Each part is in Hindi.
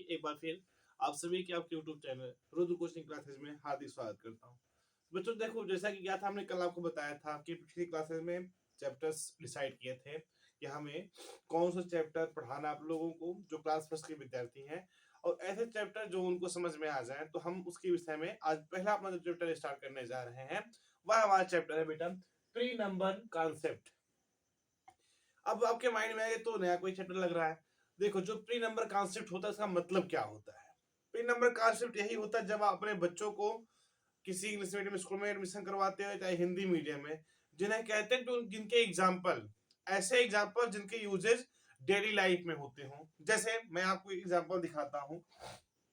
एक बार फिर आप सभी के आपके YouTube channel Rudra coaching classes में हार्दिक स्वागत करता हूँ। बच्चों देखो, जैसा कि क्या था, हमने कल आपको बताया था कि पिछली क्लासेस में चैप्टर्स डिसाइड किए थे कि हमें कौन सा चैप्टर पढ़ाना आप लोगों को जो क्लास फर्स्ट के विद्यार्थी हैं, और ऐसे चैप्टर जो उनको समझ में आ जाए। तो हम उसके विषय में आज पहला अपना जो चैप्टर स्टार्ट करने जा रहे हैं वह हमारा चैप्टर है बेटा प्री नंबर कॉन्सेप्ट। अब आपके माइंड में आए तो नया कोई चैप्टर लग रहा है। देखो, जो प्री नंबर कॉन्सेप्ट होता है उसका मतलब क्या होता है। प्री नंबर कॉन्सेप्ट यही होता है जब आप अपने बच्चों को किसी इंग्लिश मीडियम स्कूल में एडमिशन करवाते हो चाहे हिंदी मीडियम में, जिन्हें कहते हैं तो जिनके एग्जाम्पल, ऐसे एग्जाम्पल जिनके यूजेज डेली लाइफ में होते हों। जैसे मैं आपको एग्जाम्पल दिखाता हूँ।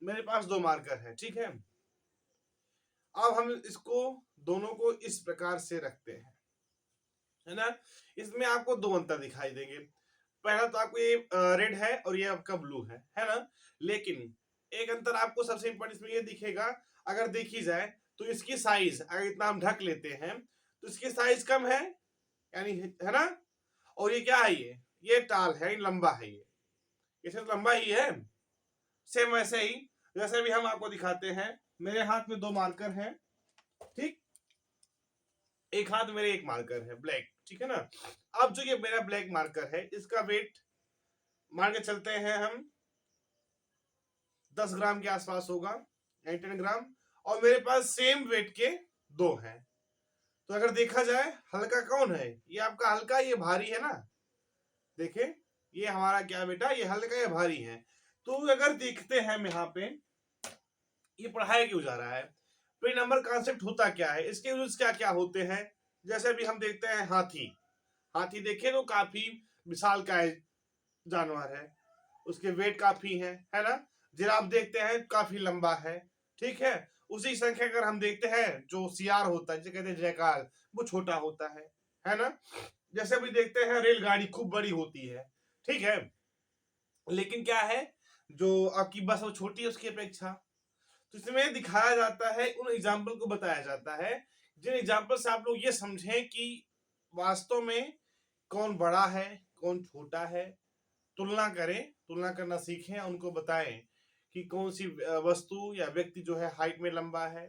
मेरे पास दो मार्कर है, ठीक है। अब हम इसको दोनों को इस प्रकार से रखते हैं, है ना। इसमें आपको दो अंतर दिखाई देंगे। पहला तो आपको ये रेड है और ये आपका ब्लू है ना। लेकिन एक अंतर आपको सबसे इंपॉर्टेंट इसमें ये दिखेगा, अगर देखी जाए तो इसकी साइज, अगर इतना हम ढक लेते हैं तो इसकी साइज कम है, यानी है ना। और ये क्या है, ये टाल है, लंबा है, ये सिर्फ लंबा ही है। सेम वैसे ही जैसे भी हम आपको दिखाते हैं, मेरे हाथ में दो मार्कर हैं, ठीक। एक हाथ मेरे एक मार्कर है ब्लैक, ठीक है ना। अब जो ये मेरा ब्लैक मार्कर है इसका वेट मान के चलते हैं हम 10 ग्राम के आसपास होगा, 10 ग्राम। और मेरे पास सेम वेट के दो हैं। तो अगर देखा जाए हल्का कौन है, ये आपका हल्का, ये भारी है ना। देखे, ये हमारा क्या बेटा, ये हल्का ये भारी है। तो अगर देखते हैं हम यहाँ पे ये पढ़ाया क्यों जा रहा है, प्री नंबर कॉन्सेप्ट होता क्या है, इसके यूज क्या क्या होते हैं। जैसे अभी हम देखते हैं हाथी, हाथी देखे तो काफी विशाल का जानवर है, उसके वेट काफी है ना। जिराफ देखते हैं काफी लंबा है, ठीक है। उसी संख्या अगर हम देखते हैं जो सियार होता है, जिसे कहते हैं जयकाल, वो छोटा होता है ना। जैसे भी देखते हैं रेलगाड़ी खूब बड़ी होती है, ठीक है। लेकिन क्या है, जो आपकी बस वो छोटी है उसकी अपेक्षा। तो इसमें दिखाया जाता है, उन एग्जाम्पल को बताया जाता है जिन एग्जाम्पल से आप लोग ये समझें कि वास्तव में कौन बड़ा है कौन छोटा है। तुलना करें, तुलना करना सीखें, उनको बताएं कि कौन सी वस्तु या व्यक्ति जो है हाइट में लंबा है।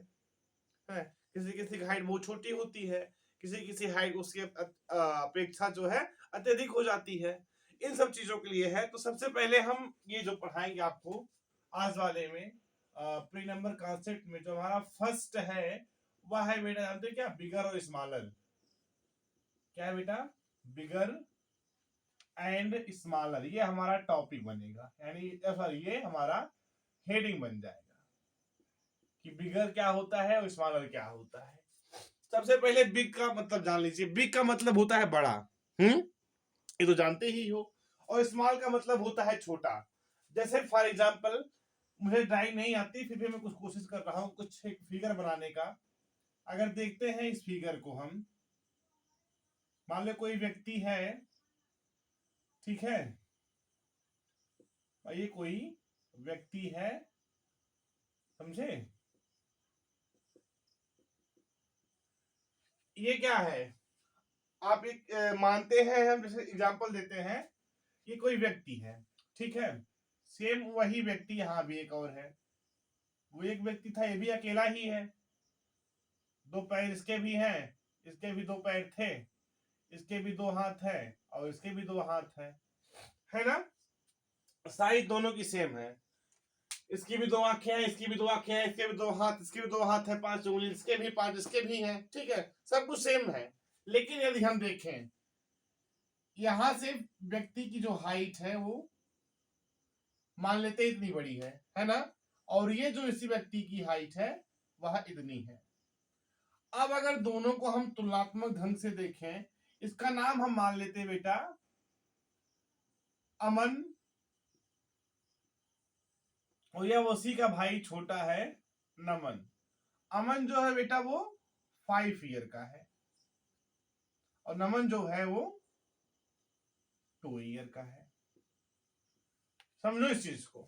किसी किसी की हाइट बहुत छोटी होती है, किसी किसी हाइट उसके अपेक्षा जो है अत्यधिक हो जाती है। इन सब चीजों के लिए है। तो सबसे पहले हम ये जो पढ़ाएंगे आपको आज वाले में प्री नंबर कॉन्सेप्ट में, जो हमारा फर्स्ट है वह है बेटा, जानते हो क्या, बिगर और स्मॉलर। क्या है बेटा, बिगर एंड स्मॉलर, ये हमारा टॉपिक बनेगा, यानी सॉरी ये हमारा हेडिंग बन जाएगा कि बिगर क्या होता है और स्मॉलर क्या होता है। सबसे पहले बिग का मतलब जान लीजिए। बिग का मतलब होता है बड़ा, ये तो जानते ही हो। और स्मॉल का मतलब होता है छोटा। जैसे फॉर एग्जाम्पल, मुझे ड्राइंग नहीं आती फिर भी मैं कुछ कोशिश कर रहा हूं कुछ एक फिगर बनाने का। अगर देखते हैं इस फिगर को हम, मान लो कोई व्यक्ति है, ठीक है, ये कोई व्यक्ति है, समझे। ये क्या है, आप एक मानते हैं, हम जैसे एग्जांपल देते हैं, ये कोई व्यक्ति है, ठीक है। सेम वही व्यक्ति यहाँ भी एक और है, वो एक व्यक्ति था, ये भी अकेला ही है। दो पैर इसके भी हैं, इसके भी दो पैर थे, इसके भी दो हाथ है और इसके भी दो हाथ है ना। साइज दोनों की सेम है। इसकी भी दो आंखें हैं, इसकी भी दो आंखें हैं, इसके भी दो हाथ, इसके भी दो हाथ है, 5 उंगली, इसके भी 5, इसके भी हैं, ठीक है, सब कुछ सेम है। लेकिन यदि हम देखें, यहां से व्यक्ति की जो हाइट है वो मान लेते इतनी बड़ी है ना। और ये जो इसी व्यक्ति की हाइट है वह इतनी है। अब अगर दोनों को हम तुलनात्मक ढंग से देखें, इसका नाम हम मान लेते हैं बेटा अमन, और यह उसी का भाई छोटा है नमन। अमन जो है बेटा वो 5 ईयर का है और नमन जो है वो 2 ईयर का है। समझो इस चीज को,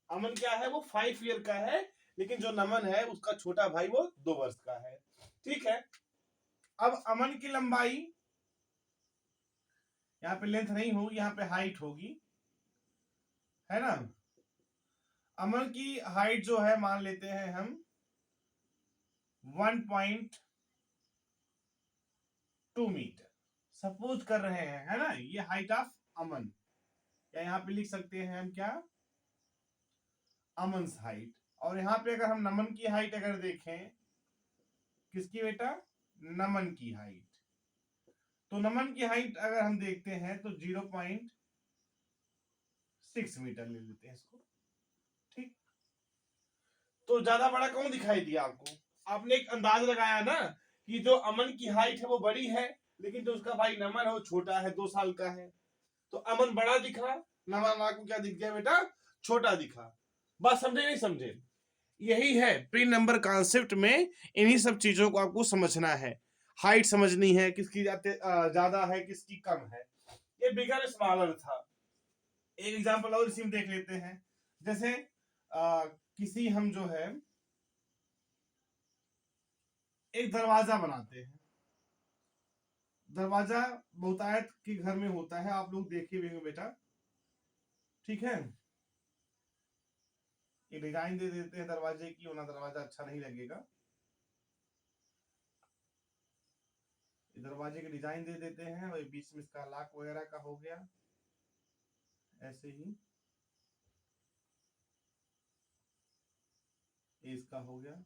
अमन क्या है, वो 5 ईयर का है, लेकिन जो नमन है उसका छोटा भाई वो 2 वर्ष का है, ठीक है। अब अमन की लंबाई, यहाँ पे लेंथ नहीं होगी, यहाँ पे हाइट होगी, है ना। अमन की हाइट जो है मान लेते हैं हम 1.2 मीटर सपोज कर रहे हैं, है ना। ये हाइट ऑफ अमन, या यहाँ पे लिख सकते हैं हम क्या, अमन हाइट। और यहाँ पे अगर हम नमन की हाइट अगर देखें, किसकी बेटा, नमन की हाइट, तो नमन की हाइट अगर हम देखते हैं तो 0.6 मीटर ले लेते हैं इसको, ठीक। तो ज्यादा बड़ा कौन दिखाई दिया आपको, आपने एक अंदाज लगाया ना कि जो अमन की हाइट है वो बड़ी है, लेकिन जो उसका भाई नमन है वो छोटा है, 2 साल का है। तो अमन बड़ा दिखा, नमन आपको क्या दिख गया बेटा, छोटा दिखा। बात समझे नहीं समझे, यही है प्री नंबर कॉन्सेप्ट में, इन्हीं सब चीजों को आपको समझना है। हाइट समझनी है, किसकी ज्यादा है किसकी कम है। ये बिगर स्मॉलर था। एक एग्जांपल और इसी में देख लेते हैं। जैसे किसी हम जो है एक दरवाजा बनाते हैं, दरवाजा बहुतायत के घर में होता है, आप लोग देखे हुए होंगे बेटा, ठीक है। ये डिजाइन दे देते हैं दरवाजे की, वरना दरवाजा अच्छा नहीं लगेगा। दरवाजे की डिजाइन दे देते हैं, और बीच में इसका लॉक वगैरह का हो गया, ऐसे ही ये इसका हो गया,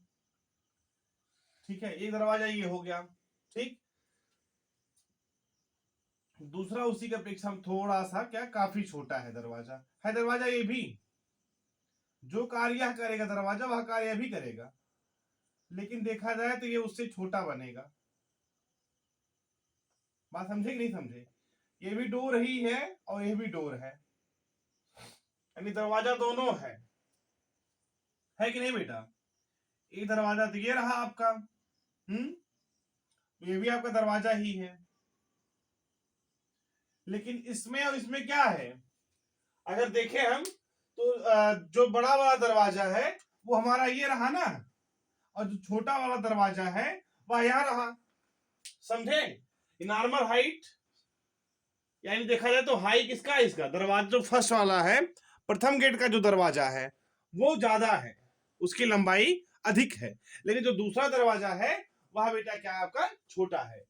ठीक है। एक दरवाजा ये हो गया, ठीक। दूसरा उसी का अपेक्षा थोड़ा सा क्या, काफी छोटा है दरवाजा, है दरवाजा ये भी, जो कार्य करेगा दरवाजा वह कार्य भी करेगा, लेकिन देखा जाए तो ये उससे छोटा बनेगा। बात समझे कि नहीं समझे, ये भी डोर ही है और ये भी डोर है, यानी दरवाजा दोनों है कि नहीं बेटा। एक दरवाजा तो ये रहा आपका, ये भी आपका दरवाजा ही है, लेकिन इसमें और इसमें क्या है, अगर देखें हम तो जो बड़ा वाला दरवाजा है वो हमारा ये रहा ना, और जो छोटा वाला दरवाजा है वह यहां रहा, समझे। नॉर्मल हाइट, यानी देखा जाए तो हाई किसका है, इसका दरवाजा जो फर्स्ट वाला है, प्रथम गेट का जो दरवाजा है वो ज्यादा है, उसकी लंबाई अधिक है, लेकिन जो दूसरा दरवाजा है वह बेटा क्या है आपका, छोटा है।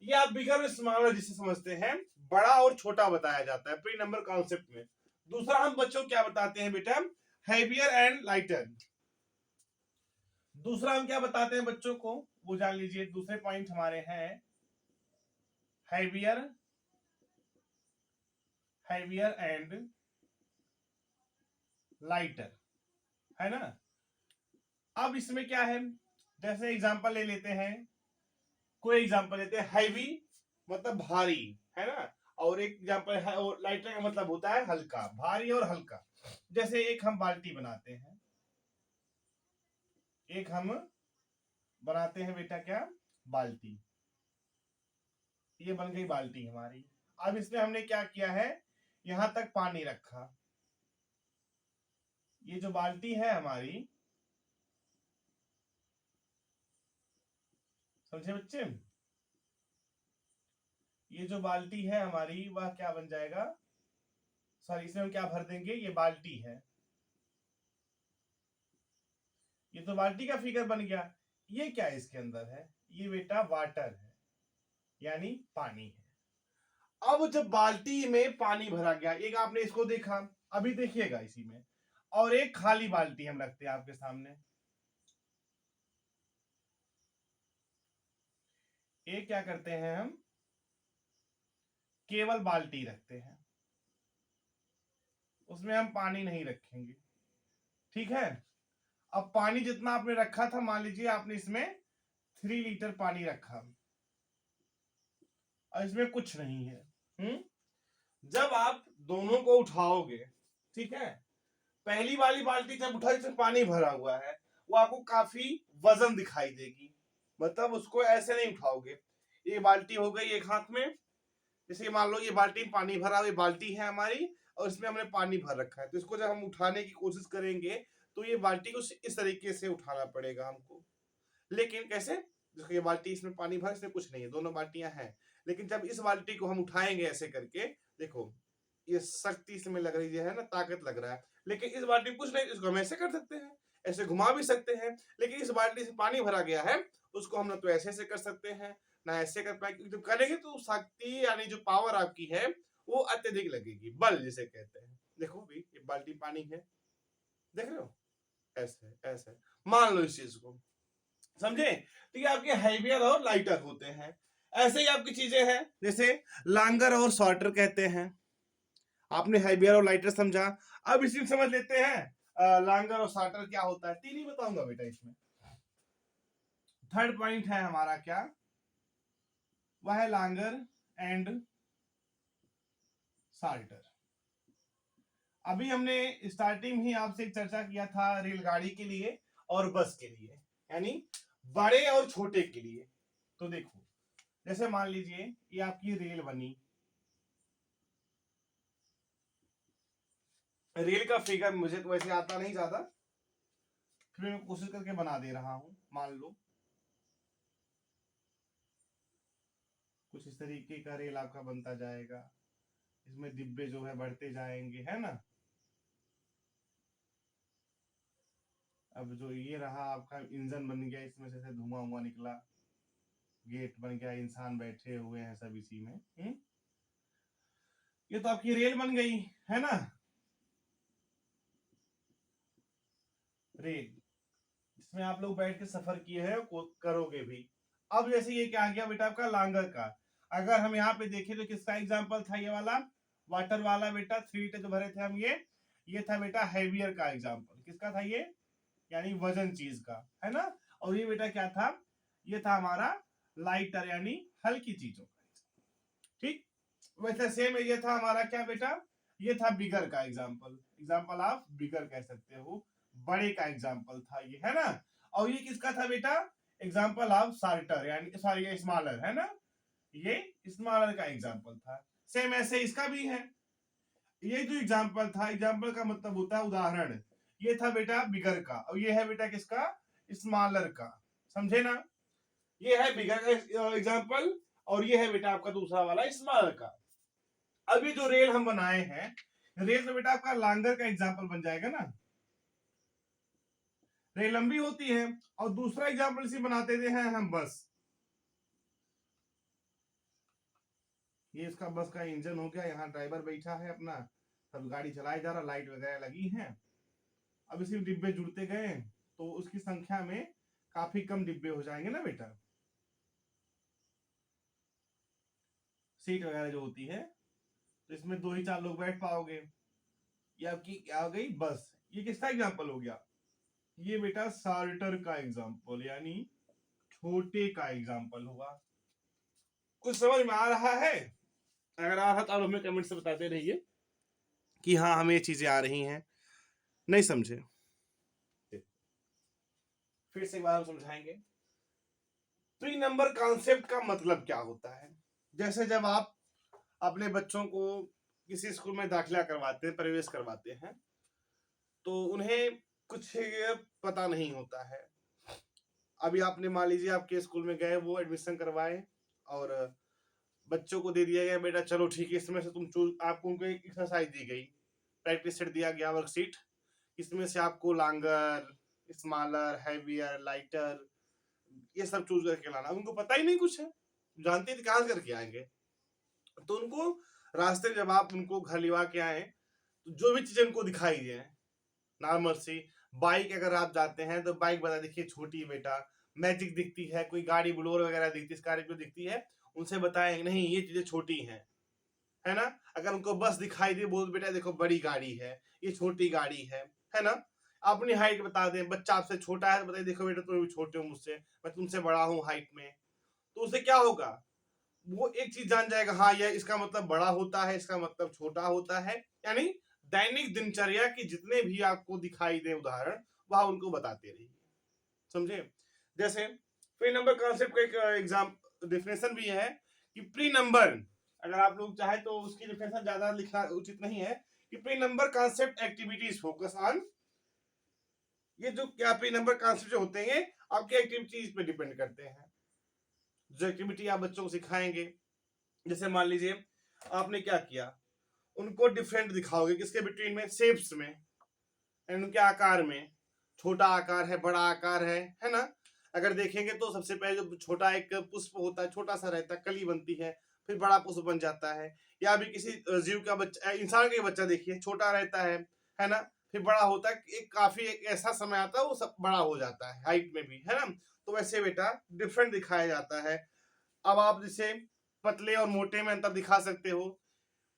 ये आप बिगर स्मॉलर जिसे समझते हैं, बड़ा और छोटा बताया जाता है प्री नंबर कॉन्सेप्ट में। दूसरा हम बच्चों क्या बताते हैं बेटा, हैवियर एंड लाइटर। दूसरा हम क्या बताते हैं बच्चों को, वो जान लीजिए, दूसरे पॉइंट हमारे हैं हैवियर, हैवियर एंड लाइटर, है ना। अब इसमें क्या है, जैसे एग्जांपल ले लेते हैं, कोई एग्जांपल लेते हैं, हैवी मतलब भारी, है ना, और एक एग्जांपल है, और लाइटर का मतलब होता है हल्का, भारी और हल्का। जैसे एक हम बाल्टी बनाते हैं, एक हम बनाते हैं बेटा क्या, बाल्टी, ये बन गई बाल्टी हमारी। अब इसमें हमने क्या किया है, यहां तक पानी रखा, ये जो बाल्टी है हमारी, समझे बच्चे, ये जो बाल्टी है हमारी वह क्या बन जाएगा, सॉरी इसमें हम क्या भर देंगे, ये बाल्टी है, ये तो बाल्टी का फिगर बन गया। ये क्या है इसके अंदर है, ये बेटा वाटर है, यानी पानी है। अब जब बाल्टी में पानी भरा गया, एक आपने इसको देखा, अभी देखिएगा इसी में, और एक खाली बाल्टी हम रखते हैं आपके सामने, एक क्या करते हैं हम, केवल बाल्टी रखते हैं, उसमें हम पानी नहीं रखेंगे, ठीक है। अब पानी जितना आपने रखा था, मान लीजिए आपने इसमें 3 लीटर पानी रखा, और इसमें कुछ नहीं है। जब आप दोनों को उठाओगे, ठीक है, पहली वाली बाल्टी जब उठा जिसमें पानी भरा हुआ है, वो आपको काफी वजन दिखाई देगी, मतलब उसको ऐसे नहीं उठाओगे। ये बाल्टी हो गई एक हाथ में, जैसे मान लो ये बाल्टी में पानी भरा हुआ, ये बाल्टी है हमारी, और इसमें हमने पानी भर रखा है, तो इसको जब हम उठाने की कोशिश करेंगे तो ये बाल्टी को इस तरीके से उठाना पड़ेगा हमको। लेकिन कैसे, देखो ये बाल्टी, इसमें पानी भर, इसमें कुछ नहीं है, दोनों बाल्टियां हैं, लेकिन जब इस बाल्टी को हम उठाएंगे ऐसे करके, देखो ये शक्ति इसमें लग रही है ना, ताकत लग रहा है, लेकिन इस बाल्टी में कुछ नहीं, इसको हम ऐसे कर सकते हैं, ऐसे घुमा भी सकते हैं, लेकिन इस बाल्टी से पानी भरा गया है, उसको हम ना तो ऐसे कर सकते हैं ना ऐसे कर पाएंगे, जब करेंगे तो शक्ति यानी जो पावर आपकी है वो अत्यधिक लगेगी, बल जिसे कहते हैं। देखो भी ये बाल्टी पानी है, देख रहे हो, ऐसे ऐसे मान लो इस चीज को, समझे? तो ये आपके हैवियर और लाइटर होते हैं। ऐसे ही आपकी चीजें हैं, जैसे लांगर और शॉर्टर कहते हैं। आपने हैवियर और लाइटर समझा, अब इसी में समझ लेते हैं लांगर और शॉर्टर क्या होता है। तीन ही बताऊंगा बेटा इसमें। थर्ड पॉइंट है हमारा क्या, वह है लांगर एंड शॉर्टर। अभी हमने स्टार्टिंग ही आपसे चर्चा किया था रेलगाड़ी के लिए और बस के लिए, यानी बड़े और छोटे के लिए। तो देखो, जैसे मान लीजिए ये आपकी रेल बनी, रेल का फिगर मुझे तो वैसे आता नहीं ज्यादा, फिर मैं कोशिश करके बना दे रहा हूं। मान लो कुछ इस तरीके का रेल आपका बनता जाएगा, इसमें डिब्बे जो है बढ़ते जाएंगे, है ना। अब जो ये रहा आपका इंजन बन गया, इसमें से धुआं हुआ निकला, गेट बन गया, इंसान बैठे हुए हैं सब इसी में। ये तो आपकी रेल बन गई, है ना, रेल, इसमें आप लोग बैठ के सफर किए हैं, करोगे भी। अब जैसे ये क्या आ गया बेटा आपका लांगर का, अगर हम यहाँ पे देखें तो किसका एग्जाम्पल था ये वाला, वाटर वाला बेटा, 3 लीटर जो भरे थे हम, ये था बेटा हैवियर का एग्जाम्पल। किसका था ये, यानी वजन चीज का, है ना। और ये बेटा क्या था, ये था हमारा लाइटर यानी हल्की चीजों का। ठीक, वैसे सेम ये था हमारा क्या बेटा, ये था बिगर का एग्जाम्पल, एग्जाम्पल आप बिगर कह सकते हो, बड़े का एग्जाम्पल था ये, है ना। और ये किसका था बेटा, एग्जाम्पल ऑफ शार्टर यानी सॉरी ये स्मॉलर, है ना, ये स्मॉलर का एग्जाम्पल था। सेम ऐसे इसका भी है, ये जो एग्जाम्पल था, एग्जाम्पल का मतलब होता है उदाहरण, ये था बेटा बिगर का, और ये है बेटा किसका, स्मॉलर का, समझे ना। ये है बिगर का एग्जाम्पल, और ये है बेटा आपका दूसरा वाला स्मॉलर का। अभी जो रेल हम बनाए हैं, रेल तो बेटा आपका लांगर का एग्जाम्पल बन जाएगा ना, रेल लंबी होती है। और दूसरा एग्जाम्पल इसी बनाते थे हैं हम बस, ये इसका बस का इंजन हो गया, यहाँ ड्राइवर बैठा है अपना, सब गाड़ी चलाया जा रहा, लाइट वगैरह लगी है। अब इसी डिब्बे जुड़ते गए तो उसकी संख्या में काफी कम डिब्बे हो जाएंगे ना बेटा, सीट वगैरह जो होती है, तो इसमें 2 ही 4 लोग बैठ पाओगे। ये आपकी क्या हो गई, बस। ये किसका एग्जाम्पल हो गया, ये बेटा साल्टर का एग्जाम्पल यानी छोटे का एग्जाम्पल हुआ। कुछ समझ में आ रहा है? अगर आ रहा तो आप हमें कमेंट से बताते रहिए कि हाँ हमें ये चीजें आ रही हैं, नहीं समझे फिर से एक बार हम समझाएंगे। प्री नंबर कॉन्सेप्ट का मतलब क्या होता है, जैसे जब आप अपने बच्चों को किसी स्कूल में दाखिला करवाते हैं, प्रवेश करवाते हैं, तो उन्हें कुछ पता नहीं होता है। अभी आपने मान लीजिए आपके स्कूल में गए, वो एडमिशन करवाए और बच्चों को दे दिया गया बेटा चलो ठीक है, इसमें से तुम चूज, आपको उनको एक एक्सरसाइज दी गई, प्रैक्टिस सेट दिया गया, वर्कशीट, इसमें से आपको लांगर, स्मॉलर, हैवियर, लाइटर, ये सब चूज करके लाना। उनको पता ही नहीं कुछ है, जानते थे कहां करके आएंगे। तो उनको रास्ते में जब आप उनको घर लिवा के आए, तो जो भी चीजें उनको दिखाई दे, नॉर्मल सी बाइक अगर आप जाते हैं तो बाइक बता, देखिए छोटी है बेटा, मैजिक दिखती है, कोई गाड़ी ब्लोर वगैरह दिखती है, स्कॉर्पियो दिखती है, उनसे बताएं नहीं ये चीजें छोटी हैं, है ना। अगर उनको बस दिखाई दे, बोल बेटा देखो बड़ी गाड़ी है, ये छोटी गाड़ी है ना। अपनी हाइट बता दें, बच्चा आपसे छोटा है तो बताइए देखो बेटा तुम भी छोटे हो मुझसे, मैं तुमसे बड़ा हूँ हाइट में, तो उससे क्या होगा, वो एक चीज जान जाएगा, हाँ ये इसका मतलब बड़ा होता है, इसका मतलब छोटा होता है। यानी दैनिक दिनचर्या की जितने भी आपको दिखाई दे उदाहरण, वह उनको बताते रहिए, समझे। जैसे प्री नंबर कॉन्सेप्ट का एक एग्जाम डेफिनेशन भी है कि प्री नंबर, अगर आप लोग चाहे तो उसकी डेफिनेशन ज्यादा लिखना उचित नहीं है, कि pre number concept activities focus on, ये जो क्या प्री नंबर कॉन्सेप्ट होते हैं आपके एक्टिविटीज पे डिपेंड करते हैं, जो एक्टिविटी आप बच्चों को सिखाएंगे। जैसे मान लीजिए आपने क्या किया, उनको डिफरेंट दिखाओगे किसके बिटवीन में, शेप्स में, एंड उनके आकार में, छोटा आकार है, बड़ा आकार है ना। अगर देखेंगे तो सबसे पहले जो छोटा एक पुष्प होता है, छोटा सा रहता है, कली बनती है, फिर बड़ा पुष्प बन जाता है। या भी किसी जीव का बच्चा, इंसान का बच्चा देखिए, छोटा रहता है ना, फिर बड़ा होता है, एक काफी एक ऐसा समय आता है वो सब बड़ा हो जाता है हाइट में भी, है ना। तो वैसे बेटा डिफरेंट दिखाया जाता है। अब आप जिसे पतले और मोटे में अंतर दिखा सकते हो,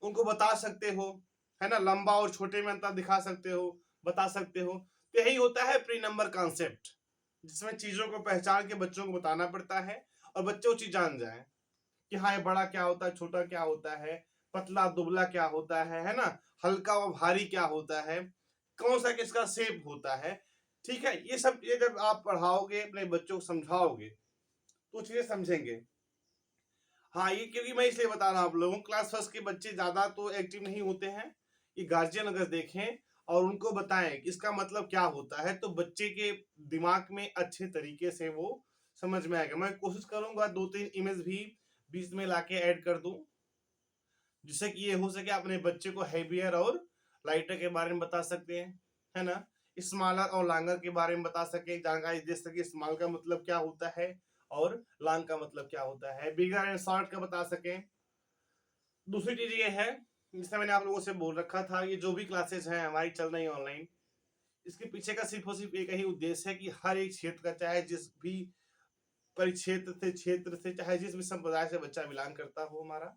उनको बता सकते हो, है ना, लंबा और छोटे में अंतर दिखा सकते हो, बता सकते हो। तो यही होता है प्री नंबर कॉन्सेप्ट, जिसमें चीजों को पहचान के बच्चों को बताना पड़ता है और बच्चे वो चीज जान जाए कि हाँ ये बड़ा क्या होता है, छोटा क्या होता है, पतला दुबला क्या होता है ना, हल्का और भारी क्या होता है, कौन सा किसका शेप होता है। ठीक है, ये सब ये जब आप पढ़ाओगे, अपने बच्चों को समझाओगे तो चीजें समझेंगे। हाँ, ये क्योंकि मैं इसलिए बता रहा हूँ आप लोगों, क्लास फर्स्ट के बच्चे ज्यादा तो एक्टिव नहीं होते हैं। ये गार्जियन अगर देखें और उनको बताएं कि इसका मतलब क्या होता है, तो बच्चे के दिमाग में अच्छे तरीके से वो समझ में आएगा। मैं कोशिश करूंगा 2-3 इमेज भी बीच में लाके ऐड कर दूं, जिससे कि ये हो सके अपने बच्चे को हैवियर और लाइटर के बारे में बता सकते हैं, है ना। स्मॉलर और लॉन्गर के बारे में बता सके, जानकारी दे सके, स्मॉल का मतलब क्या होता है और लॉन्ग का मतलब क्या होता है, बिगर एंड शॉर्ट का बता सके। दूसरी चीज ये है, जिससे मैंने आप लोगों से बोल रखा था, ये जो भी क्लासेस हैं हमारी चल रही ऑनलाइन, इसके पीछे का सिर्फ और सिर्फ एक ही उद्देश्य है कि हर एक क्षेत्र का, चाहे जिस भी परिक्षेत्र से, क्षेत्र से, चाहे जिस भी संप्रदाय से बच्चा बिलोंग करता हो, हमारा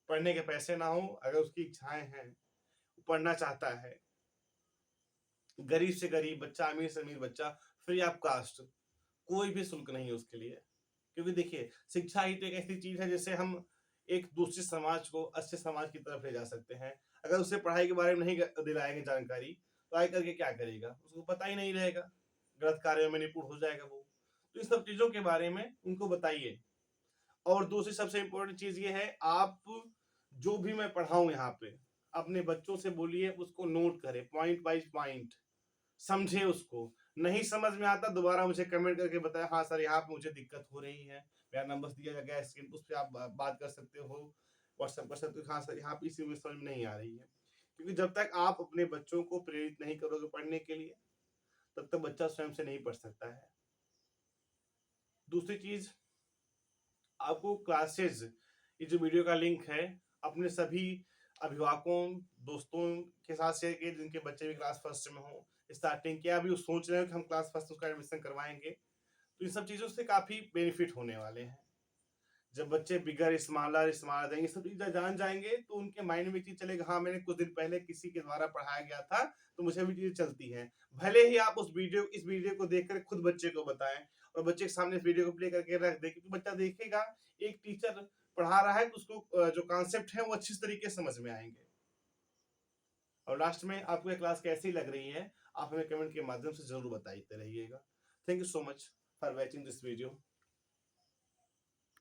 पढ़ने के पैसे ना हो, अगर उसकी इच्छाएं हैं, पढ़ना चाहता है, गरीब से गरीब बच्चा, अमीर से अमीर बच्चा, फ्री ऑफ कास्ट, कोई भी शुल्क नहीं है उसके लिए। क्योंकि देखिए शिक्षा ही तो एक ऐसी चीज है जिससे हम एक दूसरे समाज को अच्छे समाज की तरफ ले जा सकते हैं। अगर उसे पढ़ाई के बारे में नहीं दिलाएंगे जानकारी, तो आगे करके क्या करेगा, उसको पता ही नहीं रहेगा, गलत कार्यों में निपुण हो जाएगा वो। तो इन सब चीजों के बारे में उनको बताइए। और दूसरी सबसे इंपॉर्टेंट चीज ये है, आप जो भी मैं पढ़ाऊं यहाँ पे, अपने बच्चों से बोलिए, उसको नोट करें पॉइंट बाई पॉइंट, समझे उसको। नहीं समझ में आता दोबारा मुझे कमेंट करके बताया, हाँ सर यहाँ पे मुझे दिक्कत हो रही है, मेरा नंबर दिया गया है स्क्रीन, उस पर आप बात कर सकते हो, व्हाट्सएप कर सकते हो, हाँ सर यहाँ पे इसी में समझ में नहीं आ रही है। क्योंकि जब तक आप अपने बच्चों को प्रेरित नहीं करोगे पढ़ने के लिए, तब तक बच्चा स्वयं से नहीं पढ़ सकता है। दूसरी चीज, आपको क्लासेस, ये जो वीडियो का लिंक है, अपने सभी अभिभावकों, दोस्तों के साथ शेयर किए जिनके बच्चे भी क्लास फर्स्ट में हो। स्टार्टिंग किया, अभी वो सोच रहे हो कि हम क्लास फर्स्ट उसका एडमिशन करवाएंगे, तो इन सब चीजों से काफी बेनिफिट होने वाले हैं। जब बच्चे बिगर स्मॉलर स्मॉलर जाएंगे, सब चीजें जान जाएंगे, तो उनके माइंड में चीज चलेगा, हाँ मैंने कुछ दिन पहले किसी के द्वारा पढ़ाया गया था, तो मुझे भी चीजें चलती हैं। भले ही आप इस वीडियो को देखकर खुद बच्चे को बताएं और बच्चे के सामने इस वीडियो को प्ले करके रख दे, क्योंकि बच्चा देखेगा एक टीचर पढ़ा रहा है, तो उसको जो कॉन्सेप्ट है वो अच्छी तरीके से समझ में आएंगे। और लास्ट में आपको ये क्लास कैसी लग रही है, आप हमें कमेंट के माध्यम से जरूर बताते रहिएगा। Thank you so much for watching this video.